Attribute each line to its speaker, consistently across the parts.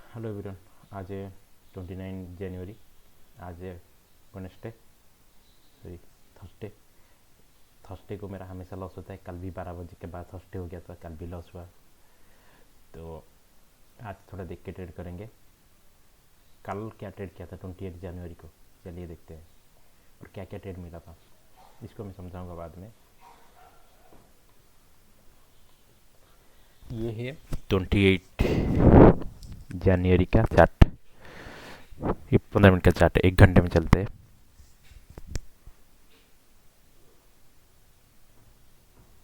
Speaker 1: Hello everyone. आज है 29 जनवरी। आज है वेडनेसडे, सॉरी थर्सडे। थर्सडे को मेरा हमेशा लॉस होता है। कल भी 12 बजे के बाद थर्सडे हो गया था, कल भी लॉस हुआ। तो आज थोड़ा देख के ट्रेड करेंगे। कल क्या ट्रेड किया था 28 जनवरी को, चलिए देखते हैं। और क्या क्या ट्रेड मिला था इसको मैं समझाऊंगा बाद में। ये है 28 जनवरी का चार्ट। ये 15 मिनट का चार्ट है, 1 घंटे में चलते हैं।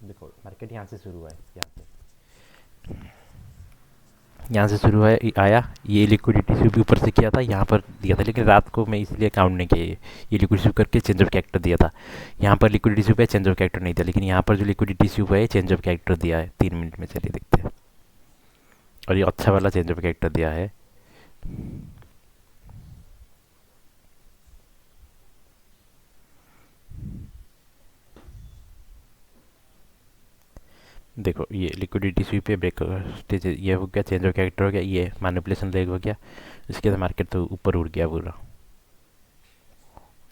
Speaker 1: देखो मार्केट यहाँ से शुरू हुआ है, यहाँ से शुरू है, आया। ये लिक्विडिटी स्वीप ऊपर से किया था, यहाँ पर दिया था, लेकिन रात को मैं इसलिए काउंट नहीं किया। ये लिक्विडिटी स्वीप करके चेंज ऑफ कैरेक्टर दिया था। यहाँ पर लिक्विडिटी स्वीप है, चेंज ऑफ कैरेक्टर नहीं दिया, लेकिन यहाँ पर जो लिक्विडिटी स्वीप है चेंज ऑफ कैरेक्टर दिया है 3 मिनट में। चलिए देखते हैं। और ये अच्छा वाला चेंज ऑफ कैरेक्टर दिया है। देखो ये लिक्विडिटी स्वीप है, ब्रेक स्टेज ये हो गया, चेंज ऑफ कैरेक्टर हो गया, ये मैनिपुलेशन लेग हो गया। इसके बाद मार्केट तो ऊपर उड़ गया पूरा।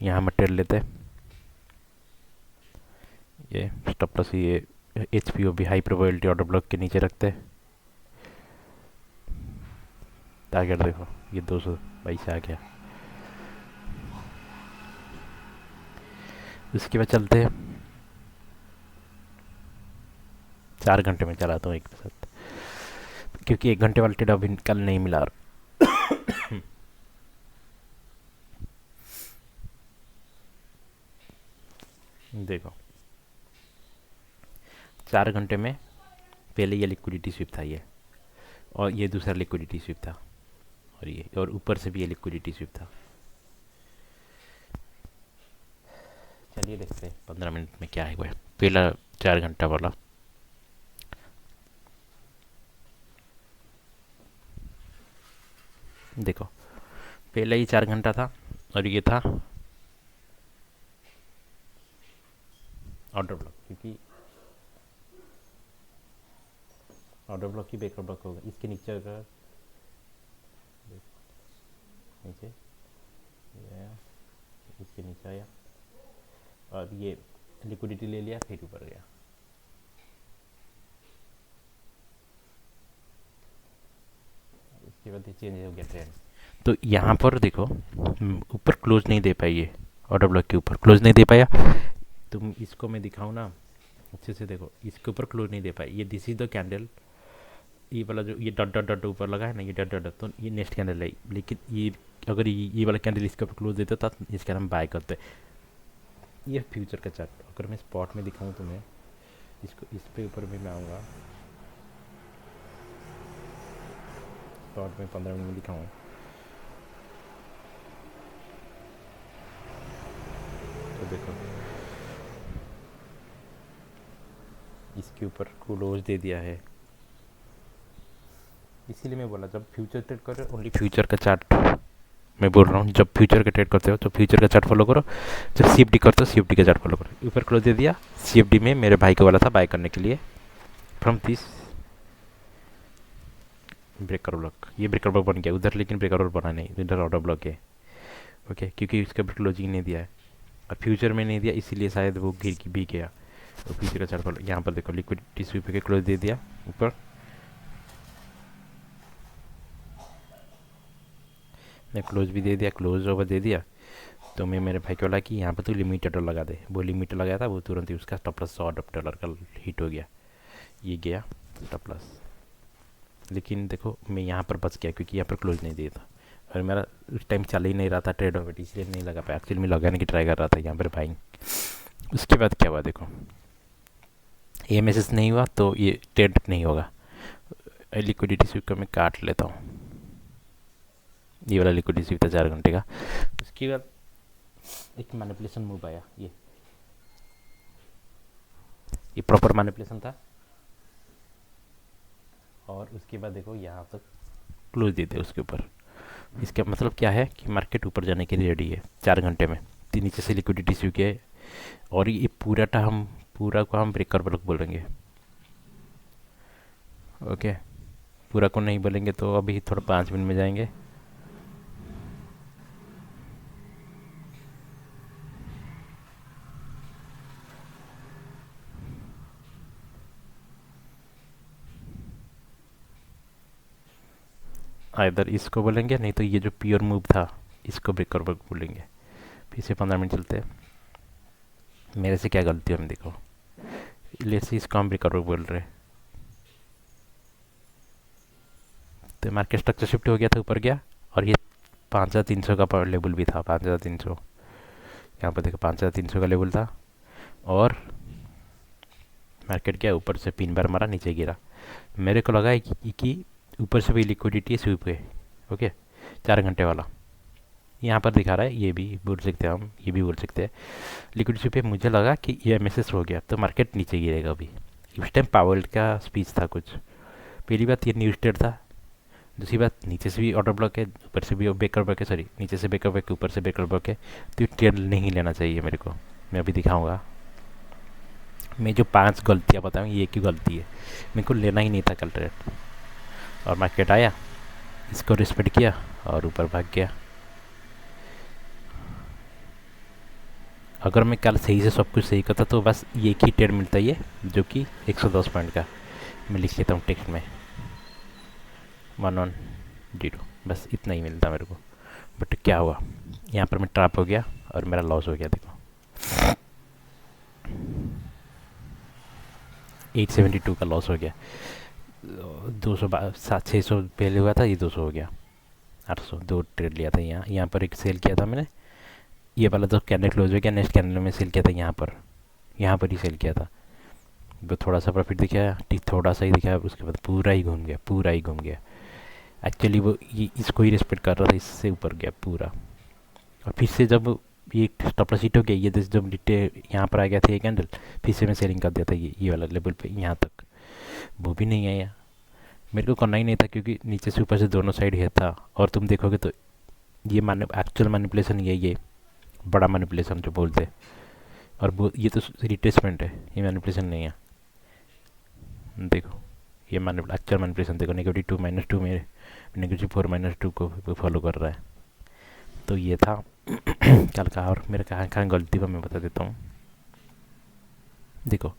Speaker 1: यहाँ मटेरियल लेते हैं। ये स्टॉप लॉस ये एच पी ओ भी हाई प्रोबेबिलिटी ऑर्डर ब्लॉक के नीचे रखते हैं। टारगेट देखो ये 222 आ गया। उसके बाद चलते हैं। 4 घंटे में चलाता हूँ एक साथ, क्योंकि 1 घंटे वाला ट्रेड अभी कल नहीं मिला। देखो 4 घंटे में पहले ये लिक्विडिटी स्विप था, ये और ये दूसरा लिक्विडिटी स्विप था, और ये और ऊपर से भी ये लिक्विडिटी स्विप था। चलिए देखते हैं 15 मिनट में क्या है वो। पहला 4 घंटा वाला देखो, पहले ही 4 घंटा था, और ये था ऑर्डर ब्लॉक, क्योंकि ऑर्डर ब्लॉक ही ब्रेकर ब्लॉक होगा। इसके नीचे अगर नीचे ये आया, इसके नीचे आया और ये लिक्विडिटी ले लिया, फिर ऊपर गया। इसके बाद चेंज हो गया ट्रेंड। तो यहाँ पर देखो ऊपर क्लोज नहीं दे पाई, ये ऑर्डर ब्लॉक के ऊपर क्लोज नहीं दे पाया। तुम इसको मैं दिखाऊँ ना अच्छे से, देखो इसके ऊपर क्लोज नहीं दे पाई। ये दिस इज द कैंडल, ये वाला जो ये डॉट डॉट डॉट ऊपर लगा है ना, ये डॉट डॉट डॉट, तो ये नेक्स्ट कैंडल है। लेकिन ये अगर ये वाला कैंडल इसके ऊपर क्लोज देता था, इसका हम बाय करते। ये फ्यूचर का चार्ट, अगर मैं स्पॉट में दिखाऊँ तुम्हें, इसको इस पे ऊपर भी मैं आऊँगा। स्पॉट में 15 मिनट में दिखाऊँ तो देखो इसके ऊपर क्लोज दे दिया है। इसीलिए मैं बोला जब फ्यूचर ट्रेड करो ओनली फ्यूचर का चार्ट मैं बोल रहा हूँ। जब फ्यूचर का ट्रेड करते हो तो फ्यूचर का चार्ट फॉलो करो, जब सीएफडी करते हो सीएफडी का चार्ट फॉलो करो। ऊपर क्लोज दे दिया, सीएफडी में मेरे भाई को वाला था बाय करने के लिए फ्रॉम दिस ब्रेकर ब्लॉक। ये ब्रेकर ब्लॉक बन गया उधर, लेकिन ब्रेकर ब्लॉक बना नहीं, इधर ऑर्डर ब्लॉक है। ओके, क्योंकि इसका क्लोजिंग नहीं दिया है और फ्यूचर में नहीं दिया, इसीलिए शायद वो गिर भी गया। तो फ्यूचर का चार्ट फॉलो, यहाँ पर देखो लिक्विडिटी स्वीप के क्लोज दे दिया ऊपर, मैं क्लोज भी दे दिया, क्लोज ओवर दे दिया। तो मैं मेरे भाई को बोला कि यहाँ पर तो लिमिट ऑर्डर लगा दे। वो लिमिट लगाया था, वो तुरंत ही उसका स्टॉप लॉस $100 का हिट हो गया। ये गया स्टॉप लॉस, लेकिन देखो मैं यहाँ पर बच गया क्योंकि यहाँ पर क्लोज नहीं दिया था, और मेरा उस टाइम चल ही नहीं रहा था ट्रेड ऑफ, इसलिए नहीं लगा पाया। एक्चुअली मैं लगाने की ट्राई कर रहा था यहाँ पर बाइंग। उसके बाद क्या हुआ देखो, ये मैसेज नहीं हुआ तो ये ट्रेड नहीं होगा। लिक्विडिटी स्वीप का मैं काट लेता हूँ। ये वाला लिक्विडिटी स्वीप था 4 घंटे का। उसके बाद एक मैनिपुलेशन मूव आया, ये प्रॉपर मैनिपुलेशन था। और उसके बाद देखो यहाँ तक क्लोज देते उसके ऊपर। इसका मतलब क्या है कि मार्केट ऊपर जाने के लिए रेडी है 4 घंटे में। तो नीचे से लिक्विडिटी स्वीप है, और ये पूरा को हम ब्रेकर ब्लॉक बोलेंगे। ओके, पूरा को नहीं बोलेंगे तो अभी थोड़ा 5 मिनट में जाएंगे। इधर इसको बोलेंगे, नहीं तो ये जो प्योर मूव था इसको ब्रेकर वर्क बोलेंगे। फिर से 15 मिनट चलते हैं। मेरे से क्या गलती है, देखो लेट्स से इसको हम ब्रेकर वर्क बोल रहे हैं। तो मार्केट स्ट्रक्चर शिफ्ट हो गया था, ऊपर गया, और ये 5300 का लेवल भी था, 5300। यहाँ पर देखो 5300 का लेवल था, और मार्केट क्या ऊपर से 3 बार मारा, नीचे गिरा। मेरे को लगा कि ऊपर से भी लिक्विडिटी स्वीप है। ओके, 4 घंटे वाला यहाँ पर दिखा रहा है, ये भी बोल सकते हैं हम, ये भी बोल सकते हैं लिक्विडिटी स्वीप है। मुझे लगा कि ये एमएसएस हो गया तो मार्केट नीचे गिरेगा अभी। उस टाइम पावेल का स्पीच था कुछ। पहली बात ये न्यूज स्टेट था, दूसरी बात नीचे से भी ऑर्डर ब्लॉक है, ऊपर से भी बेकर ब्लॉक है, सॉरी नीचे से बेकर ब्लॉक है, ऊपर से बेकर ब्लॉक है। तो ये ट्रेड नहीं लेना चाहिए मेरे को। मैं अभी दिखाऊंगा। मैं जो 5 गलतियाँ बताऊँ, ये क्यों गलती है। मेरे को लेना ही नहीं था कल ट्रेड, और मार्केट आया, इसको रिस्पेक्ट किया और ऊपर भाग गया। अगर मैं कल सही से सब कुछ सही करता तो बस ये ही ट्रेड मिलता है, ये जो कि 110 पॉइंट का। मैं लिख लेता हूँ टेक्स्ट में 110, बस इतना ही मिलता मेरे को। बट क्या हुआ, यहाँ पर मैं ट्रैप हो गया और मेरा लॉस हो गया। देखो 872 का लॉस हो गया। 200 600 पहले हुआ था, ये 200 हो गया, 800। 2 ट्रेड लिया था यहाँ पर एक सेल किया था मैंने। ये वाला तो कैंडल क्लोज हो गया, नेक्स्ट कैंडल में सेल किया था यहाँ पर ही सेल किया था। वो थोड़ा सा प्रॉफिट दिखाया, थोड़ा सा ही दिखाया, उसके बाद पूरा ही घूम गया, पूरा ही घूम गया। एक्चुअली वो ये इसको ही रिस्पेक्ट कर रहा था, इससे ऊपर गया पूरा। और फिर से जब ये स्टॉप लॉस हिट हो गया, ये जब नीचे यहाँ पर आ गया था ये कैंडल, फिर से मैं सेलिंग कर दिया था ये वाला लेवल पे यहाँ तक। वो भी नहीं आया, मेरे को करना ही नहीं था, क्योंकि नीचे से ऊपर से दोनों साइड है था। और तुम देखोगे तो ये एक्चुअल मैनिपुलेशन ये बड़ा मैनिपुलेशन जो बोलते हैं। और वो ये तो रिट्रेसमेंट है, ये मैनिपुलेशन नहीं है। देखो ये एक्चुअल मैनिपुलेशन देखो, -2 -2 में -4 -2 को फॉलो कर रहा है। तो ये था कल का। और मेरे कहाँ कहाँ गलती को मैं बता देता हूँ। देखो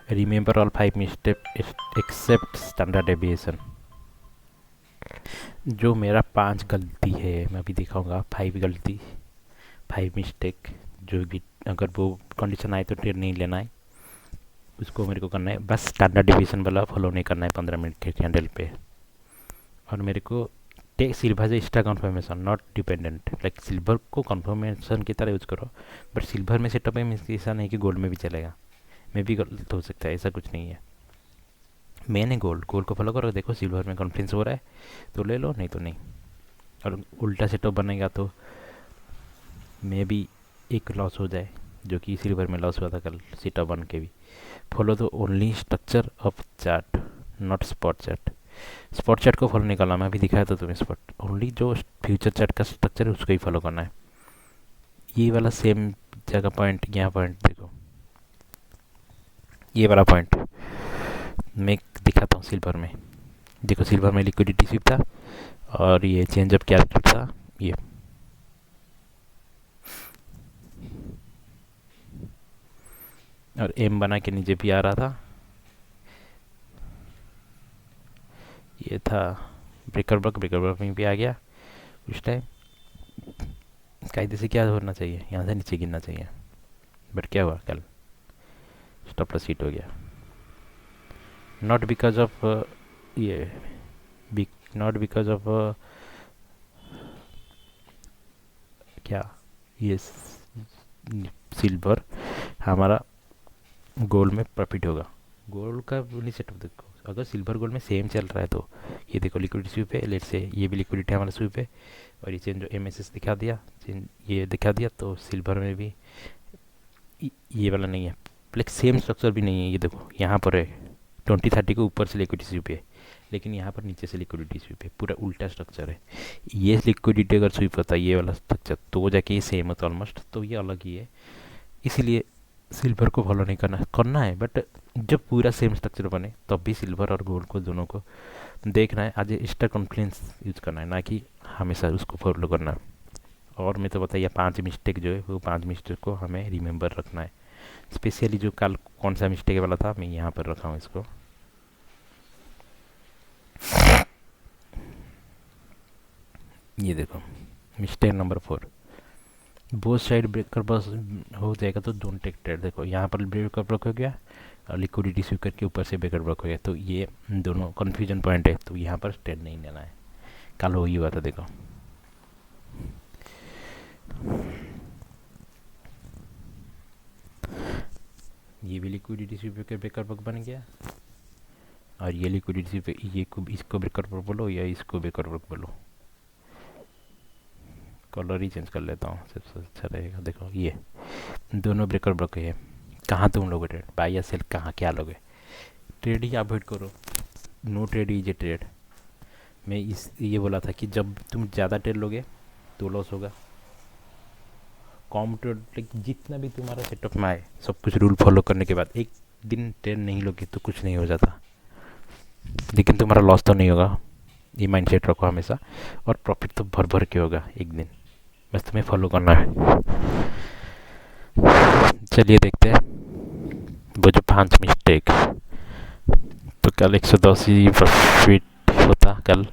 Speaker 1: remember all 5 mistake except standard deviation. जो मेरा 5 गलती है, मैं अभी दिखाऊंगा 5 गलती, 5 मिस्टेक। जो भी अगर वो कंडीशन आए तो ट्रेड नहीं लेना है, उसको मेरे को करना है। बस स्टैंडर्ड डेविएशन वाला फॉलो नहीं करना है 15 मिनट के कैंडल पे। और मेरे को take silver as extra confirmation, not dependent. Like silver को कन्फर्मेशन की तरह यूज़ करो, बट सिल्वर में सेटअप है, ऐसा नहीं कि गोल्ड में भी चलेगा। में भी गलत हो सकता है, ऐसा कुछ नहीं है। मैंने गोल्ड को फॉलो करो, देखो सिल्वर में कॉन्फ्रेंस हो रहा है तो ले लो, नहीं तो नहीं। और उल्टा सेटअप बनेगा तो मे भी एक लॉस हो जाए, जो कि सिल्वर में लॉस हुआ था कल सेटअप बन के भी। फॉलो दो only structure of chart, not spot chart. Spot chart को फॉलो नहीं करना, मैं अभी दिखाया था तुम्हें। स्पॉट ओनली जो फ्यूचर चार्ट का स्ट्रक्चर है उसको ही फॉलो करना है। ये वाला सेम जगह पॉइंट, यहाँ पॉइंट देखो, ये वाला पॉइंट मैं दिखाता हूँ सिल्वर में। देखो सिल्वर में लिक्विडिटी स्वीप था, और ये चेंज ऑफ कैरेक्टर था, ये और एम बना के नीचे भी आ रहा था। ये था ब्रेकर ब्लॉक में भी आ गया उस टाइम। कायदे से क्या होना चाहिए, यहाँ से नीचे गिरना चाहिए, बट क्या हुआ कल स्टॉप लॉस हिट हो गया। नॉट बिकॉज ऑफ ये नॉट बिकॉज ऑफ क्या ये सिल्वर हमारा गोल्ड में प्रॉफिट होगा। गोल्ड का नहीं सेटअप देखो, अगर सिल्वर गोल्ड में सेम चल रहा है तो ये देखो लिक्विडिटी स्वीप है, लेट से ये भी लिक्विडिटी हमारा स्वीप है, और ये चेंज जो एमएसएस दिखा दिया, ये दिखा दिया, तो सिल्वर में भी ये वाला नहीं है, लाइक सेम स्ट्रक्चर भी नहीं है। ये देखो यहाँ पर है 2030 को ऊपर से लिक्विडिटी स्वीप है, लेकिन यहाँ पर नीचे से लिक्विडिटी स्वीप है, पूरा उल्टा स्ट्रक्चर है। ये लिक्विडिटी अगर स्वीप होता है ये वाला स्ट्रक्चर, तो वो जाके ये सेम होता ऑलमोस्ट, तो ये अलग ही है। इसीलिए सिल्वर को फॉलो नहीं करना करना है, बट जब पूरा सेम स्ट्रक्चर बने तब भी सिल्वर और गोल्ड को दोनों को देखना है, आज एक्स्ट्रा कॉन्फिडेंस यूज करना है, ना कि हमेशा उसको फॉलो करना है। और मैं तो बताइए 5 मिस्टेक जो है वो 5 मिस्टेक को हमें रिमेंबर रखना है। स्पेशली जो कल कौन सा मिस्टेक वाला था मैं यहाँ पर रखा हूँ इसको। ये देखो mistake number 4, both side breaker बस हो जाएगा तो डोंट टेक ट्रेड। देखो यहाँ पर ब्रेकर ब्लॉक हो गया और लिक्विडिटी स्वीकर के ऊपर से ब्रेकर ब्लॉक हो गया, तो ये दोनों कन्फ्यूजन पॉइंट है, तो यहाँ पर ट्रेड नहीं लेना है। कल वही हुआ था देखो। ये भी लिक्विडिटी स्वीपर के ब्रेकर ब्लॉक बन गया, और ये लिक्विडिटी स्वीपर ये को इसको ब्रेकर ब्लॉक बोलो या इसको ब्रेकर ब्लॉक बोलो, कलर ही चेंज कर लेता हूँ सबसे अच्छा रहेगा। देखो ये दोनों ब्रेकर ब्लॉक है। कहाँ तुम लोगे ट्रेड, बाय या सेल, कहाँ क्या लोगे? ट्रेड ही अवॉइड करो, no trade is a trade. मैं इस ये बोला था कि जब तुम ज़्यादा ट्रेड लोगे तो लॉस होगा। कम ट्रेड जितना भी तुम्हारा सेटअप में आए सब कुछ रूल फॉलो करने के बाद एक दिन ट्रेड नहीं लोगे तो कुछ नहीं हो जाता, लेकिन तुम्हारा लॉस तो नहीं होगा, ये माइंडसेट रखो हमेशा। और प्रॉफिट तो भर भर के होगा एक दिन, बस तुम्हें फॉलो करना है। चलिए देखते हैं वो जो 5 मिस्टेक। तो कल 110 ही प्रॉफिट होता कल,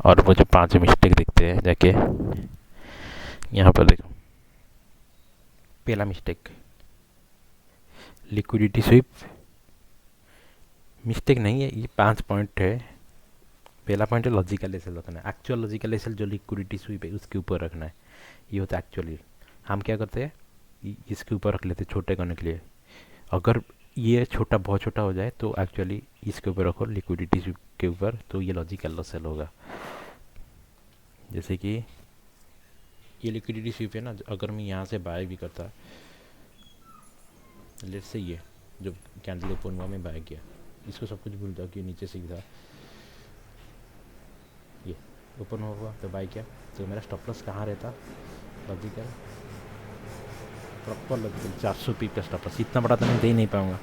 Speaker 1: और वो जो 5 मिस्टेक दिखते हैं जाके यहाँ पर देखो। पहला मिस्टेक लिक्विडिटी स्वीप, मिस्टेक नहीं है, ये 5 पॉइंट है। पहला पॉइंट है लॉजिकल एसएल रखना है, एक्चुअल लॉजिकल एसएल जो लिक्विडिटी स्वीप है उसके ऊपर रखना है। ये होता है एक्चुअली, हम क्या करते हैं इसके ऊपर रख लेते छोटे करने के लिए। अगर ये छोटा बहुत छोटा हो जाए तो एक्चुअली इसके ऊपर रखो लिक्विडिटी स्वीप के ऊपर, तो ये लॉजिकल एसएल होगा। जैसे कि ये लिक्विडिटी स्वीप है ना, अगर मैं यहाँ से बाय भी करता, लेट्स से ये जो कैंडल ओपन हुआ मैं बाय किया, इसको सब कुछ भूल जाओ कि नीचे सीधा ये ओपन हुआ तो बाय किया, तो मेरा स्टॉप लॉस कहाँ रहता? लॉजिकल, प्रॉपर लॉजिकल 400 पीक का स्टॉप लॉस। इतना बड़ा तो मैं दे नहीं पाऊँगा,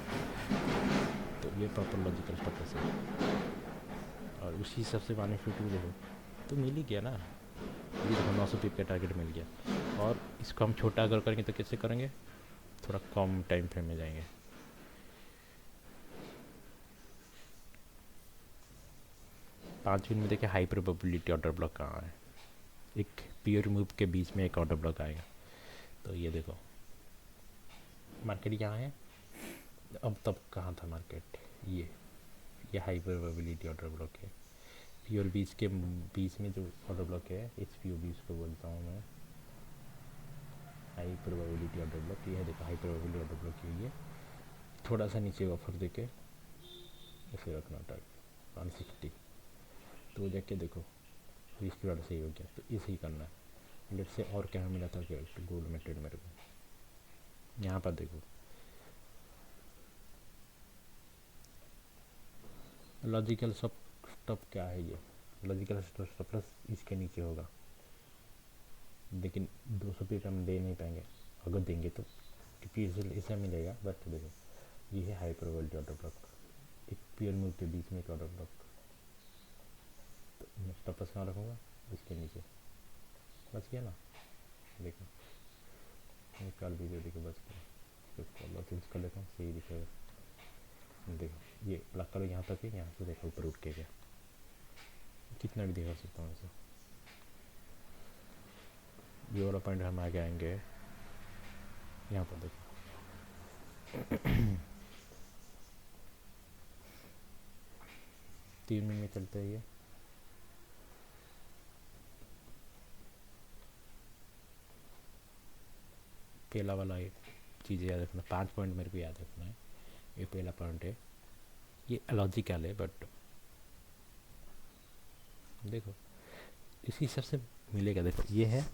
Speaker 1: तो ये प्रॉपर लॉजिकल स्टॉप लॉस है। और उसी हिसाब से बेनिफिट भी देखो तो मिल ही गया ना, ये देखो 900 पीक का टारगेट मिल गया। और इसको हम छोटा अगर करेंगे तो कैसे करेंगे, थोड़ा कम टाइम फ्रेम में जाएंगे। 5 मिनट में देखिए हाई प्रोबेबिलिटी ऑर्डर ब्लॉक कहाँ है, एक प्योर मूव के बीच में एक ऑर्डर ब्लॉक आएगा। तो ये देखो मार्केट यहाँ है, अब तब कहाँ था मार्केट, ये हाई प्रोबेबिलिटी ऑर्डर ब्लॉक है। प्योर बीच के बीच में जो ऑर्डर ब्लॉक है एच पी ओ बी उसको बोलता हूँ मैं, हाई प्रोबेबिलिटी ऑर्डर ब्लॉक। ये है देखो हाई प्रोबेबिलिटी ऑर्डर ब्लॉक ये थोड़ा सा नीचे ऑफर देके ऐसे रखना टारगेट 160, तो जाके देखो इसके बाद सही हो गया। तो इसे ही करना है। लेट से और क्या मिला था गोल्ड में ट्रेड मेरे को, यहाँ पर देखो लॉजिकल स्टॉप क्या है, ये लॉजिकल स्टॉप प्लस इसके नीचे होगा, लेकिन 200 पे हम दे नहीं पाएंगे, अगर देंगे तो क्योंकि ऐसा मिलेगा। बट देखो ये है हाई प्रोबेबिलिटी ऑर्डर ब्लॉक, एक पीयर मूव के बीच में एक ऑर्डर ब्लॉक, तो मैं स्टॉप लॉस कहाँ रखूँगा, इसके नीचे। बच गया ना, देखो निकाल वीडियो देखो बच गया। कलर चेंज कर लेता हूँ, सही दिखेगा। देखो ये ब्लॉक कलर यहाँ तक है, यहाँ से देखो ऊपर उठ के गया, कितना भी दिखा सकता हूँ ऐसे। ये वाला पॉइंट हम आगे आएंगे, यहाँ पर देखो 3 मिनट में चलते हैं ये। पहला वाला ये चीज़ें याद रखना, 5 पॉइंट मेरे को याद रखना है। ये पहला पॉइंट है, ये लॉजिकल है, बट देखो इसी हिसाब से मिलेगा। देखो ये है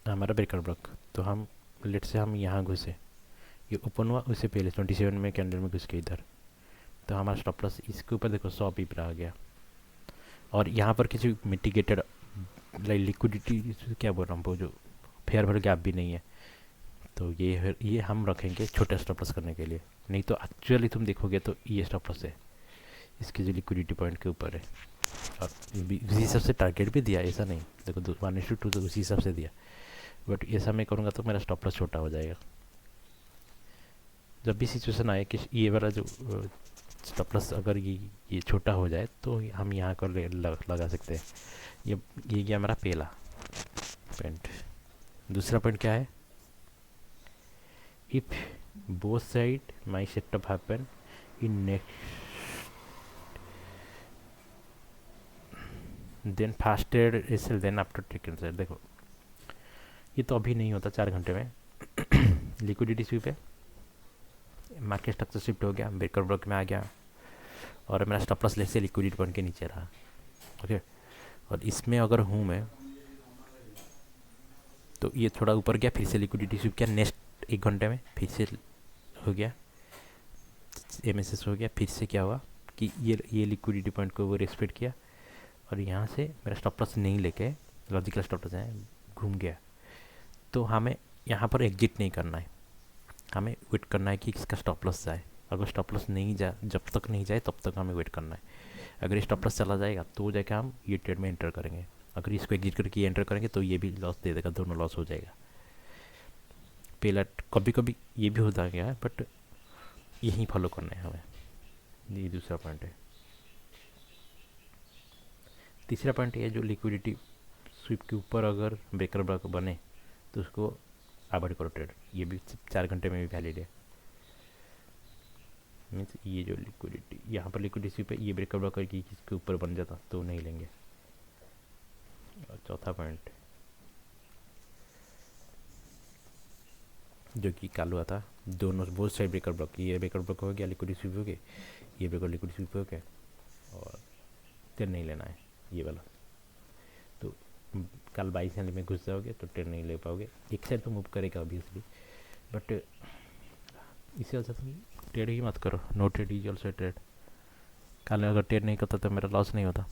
Speaker 1: हमारा ब्रेकर ब्लॉक, तो हम लेट से हम यहाँ घुसे, ये ओपन हुआ उससे पहले 27 में कैंडल में घुस के इधर, तो हमारा स्टॉप लॉस इसके ऊपर देखो 100 पीप रहा गया। और यहाँ पर किसी मिटिगेटेड लिक्विडिटी क्या बोल रहा हूँ, वो जो फेयर वैल्यू गैप भी नहीं है। तो ये हम रखेंगे छोटे स्टॉप लॉस करने के लिए। नहीं तो एक्चुअली तुम देखोगे तो ये स्टॉप लॉस है, इसकी जो लिक्विडिटी पॉइंट के ऊपर है। और उसी हिसाब से टारगेट भी दिया, ऐसा नहीं देखो 1:2 तो उसी हिसाब से दिया। बट ऐसा मैं करूँगा तो मेरा स्टॉप लॉस छोटा हो जाएगा। जब भी सिचुएशन आए कि ये वाला जो स्टॉप लॉस अगर ये छोटा हो जाए तो हम यहाँ कर लगा सकते हैं। ये गया हमारा पहला पॉइंट। दूसरा पॉइंट क्या है, if both side my setup happen in next then fasted S L then after taken sell. देखो ये तो अभी नहीं होता 4 घंटे में। लिक्विडिटी स्वीप है, मार्केट स्ट्रक्चर शिफ्ट हो गया, ब्रेकर ब्लॉक में आ गया और मेरा स्टॉप लॉस लेस से लिक्विडिटी पॉइंट के नीचे रहा। ओके, और इसमें अगर हूँ मैं तो ये थोड़ा ऊपर गया, फिर से लिक्विडिटी स्वीप किया, नेक्स्ट 1 घंटे में फिर से हो गया एमएसएस हो गया। फिर से क्या हुआ कि ये लिक्विडिटी पॉइंट को वो रेस्पेक्ट किया और यहाँ से मेरा स्टॉप लॉस नहीं लेके लॉजिकल स्टॉप लॉस है घूम गया। तो हमें यहाँ पर एग्जिट नहीं करना है, हमें वेट करना है कि इसका स्टॉप लॉस जाए। अगर स्टॉप लॉस नहीं जाए, जब तक नहीं जाए तब तक हमें वेट करना है। अगर ये स्टॉप लॉस चला जाएगा तो जाके हम ये ट्रेड में एंटर करेंगे। अगर इसको एग्जिट करके एंटर करेंगे तो ये भी लॉस दे देगा, दोनों लॉस हो जाएगा। पहला कभी कभी ये भी होता गया है, बट यही फॉलो करना है हमें। ये दूसरा पॉइंट है। तीसरा पॉइंट ये जो लिक्विडिटी स्वीप के ऊपर अगर ब्रेकर ब्लॉक बने तो उसको अवॉइड करो ट्रेड। ये भी 4 घंटे में भी वैलिड है। मीन्स ये जो लिक्विडिटी यहाँ पर लिक्विडिटी स्वीप है, ये ब्रेकर ब्लॉक करके इसके ऊपर बन जाता तो नहीं लेंगे। और चौथा पॉइंट जो कि कल हुआ था, दोनों बोथ साइड ब्रेकर ब्लॉक, ये ब्रेकर ब्लॉक हो गया, लिक्विडिटी स्वीप हो गया, ये ब्रेकर लिक्विडिटी स्वीप हो गया और ट्रेड नहीं लेना है ये वाला। तो कल 22 में घुस जाओगे तो ट्रेड नहीं ले पाओगे। एक साइड तो मूव करेगा ऑब्वियसली, बट इससे अच्छा तुम ट्रेड ही मत करो। No trade is also trade. कल अगर ट्रेड नहीं करता तो मेरा लॉस नहीं होता।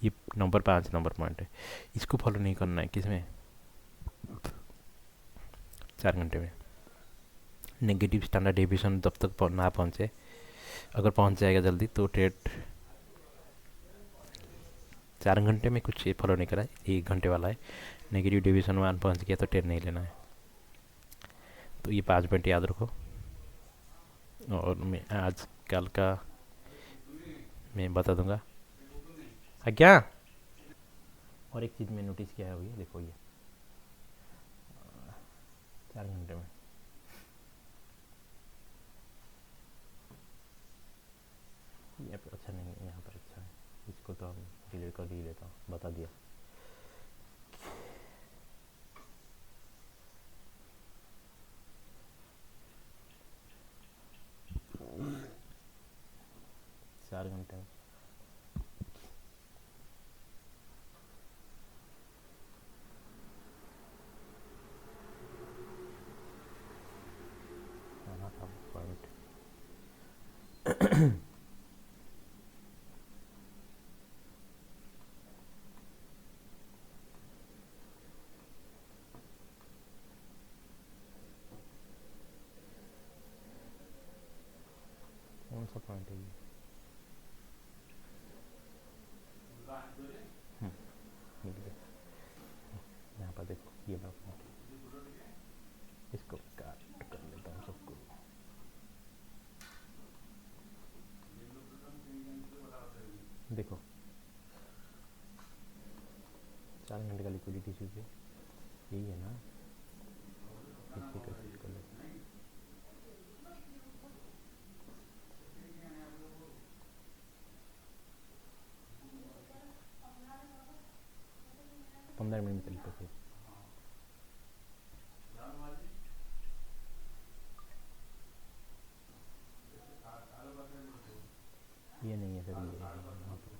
Speaker 1: ये नंबर 5 नंबर पॉइंट है, इसको फॉलो नहीं करना है। किसमें? 4 घंटे में नेगेटिव स्टैंडर्ड डेविएशन जब तक ना पहुँचे, अगर पहुँच जाएगा जल्दी तो ट्रेड 4 घंटे में कुछ ये फॉलो नहीं करा है। 1 घंटे वाला है, नेगेटिव डेविएशन 1 पहुँच गया तो ट्रेड नहीं लेना है। तो ये 5 पॉइंट याद रखो। और मैं आज कल का मैं बता दूंगा। क्या और एक चीज़ मैं नोटिस किया है हुई, देखो ये 4 घंटे में यहाँ पर अच्छा नहीं है, यहाँ पर अच्छा है। इसको तो हम डिलीट कर ही लेता हूँ, बता दिया। चार घंटे में हाँ था पॉइंट। कौन सा पॉइंट है ये? यहाँ पर देखो ये वाला पॉइंट, इसको काट कर लेता हूँ सबको। देखो 4 घंटे का लिक्विडिटी स्वीप है, यही है ना? इसको कैसे कर लेते हैं? 15 मिनट में चलते थे। ये नहीं है सर, ये यहाँ पर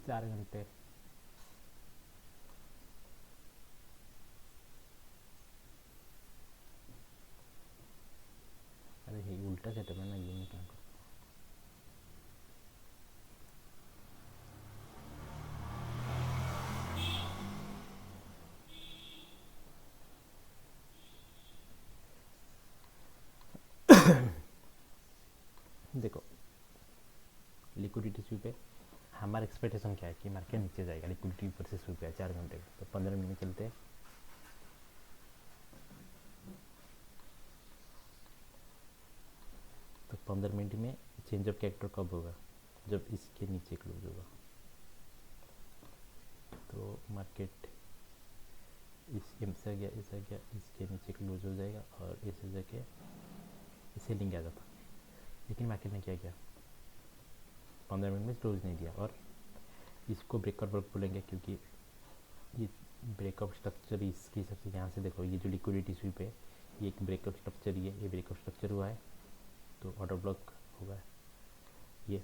Speaker 1: 4 घंटे। छोटा सेटअप है ना, ये मैं क्या करूँ। देखो लिक्विडिटी स्वीप पे हमारा एक्सपेक्टेशन क्या है कि मार्केट नीचे जाएगा, लिक्विडिटी ऊपर से स्वीप है 4 घंटे का, तो 15 मिनट में चलते हैं। तो 15 मिनट में चेंज ऑफ कैरेक्टर कब होगा, जब इसके नीचे क्लोज होगा। तो मार्केट इस से गया, ऐसा गया, इसके नीचे क्लोज हो जाएगा और ऐसे जाके सेलिंग आ जाता। लेकिन मार्केट ने क्या किया, 15 मिनट में क्लोज नहीं दिया और इसको ब्रेकआउट बोलेंगे, क्योंकि ये ब्रेकआउट स्ट्रक्चर इसके हिसाब से यहाँ से देखो, ये जो लिक्विडिटी स्वीप है ये एक ब्रेकआउट स्ट्रक्चर ही है, ये ब्रेकआउट स्ट्रक्चर हुआ है तो ऑर्डर ब्लॉक होगा ये।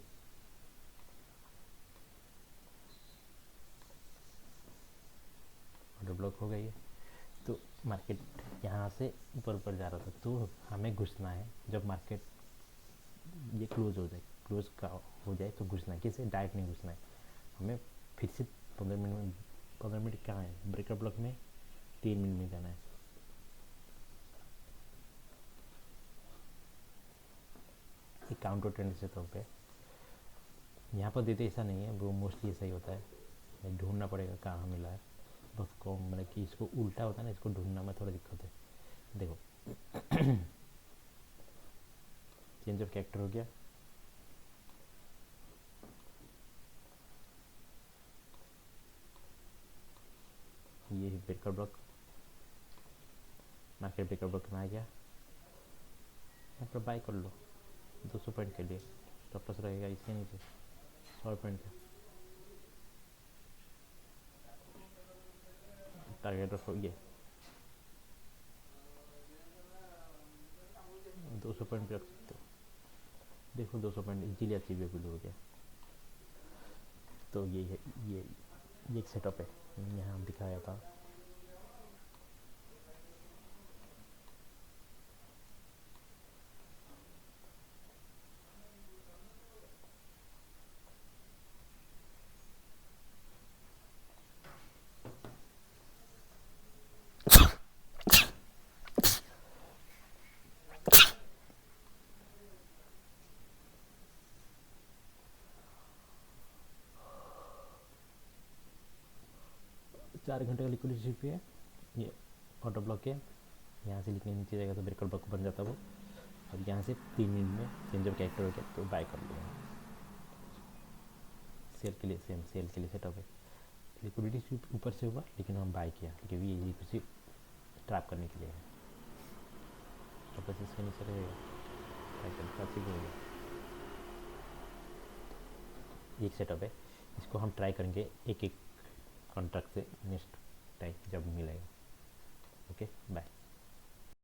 Speaker 1: ऑर्डर ब्लॉक हो गई है, तो मार्केट यहाँ से ऊपर ऊपर जा रहा था, तो हमें घुसना है जब मार्केट ये क्लोज हो जाए, क्लोज का हो जाए तो घुसना है, किसे डायरेक्ट नहीं घुसना है हमें। फिर से 15 मिनट में, 15 मिनट कहाँ है ब्रेकअप ब्लॉक में, 3 मिनट में जाना है। एक काउंटर ट्रेंड सेटअप है, यहाँ पर देते ऐसा नहीं है, वो मोस्टली ऐसा ही होता है, ढूंढना पड़ेगा कहाँ मिला है बस को, मतलब कि इसको उल्टा होता है ना, इसको ढूंढना में थोड़ा दिक्कत है। देखो चेंज ऑफ कैरेक्टर हो गया, ये breaker block, market breaker block में आ गया, यहाँ पर बाय कर लो 200 पॉइंट के लिए, स्टॉप लॉस रहेगा इसके नीचे 100 पॉइंट का टारगेट रखो, ये 200 पॉइंट रख सकते हो। देखो 200 पॉइंट इजीली अचीवेबल हो गया। तो ये है, ये एक सेटअप है, यहाँ दिखाया था। चार घंटे का लिक्विडिटी पे है, ये ऑटो ब्लॉक है, यहाँ से लिखने नीचे जाएगा तो ब्रेकर ब्लॉक बन जाता वो, और यहाँ से 3 मिनट में चेंज ऑफ कैरेक्टर हो गया तो बाय कर लिया। सेल के लिए सेम, सेल के लिए सेटअप है, लिक्विडिटी ऊपर से हुआ लेकिन हम बाय किया क्योंकि ये किसी ट्रैप करने के लिए है, तो बस इसके नीचे रहेगा एक सेटअप है, इसको हम ट्राई करेंगे एक एक कॉन्ट्रैक्ट से नेक्स्ट टाइम जब मिलेगा। Okay bye.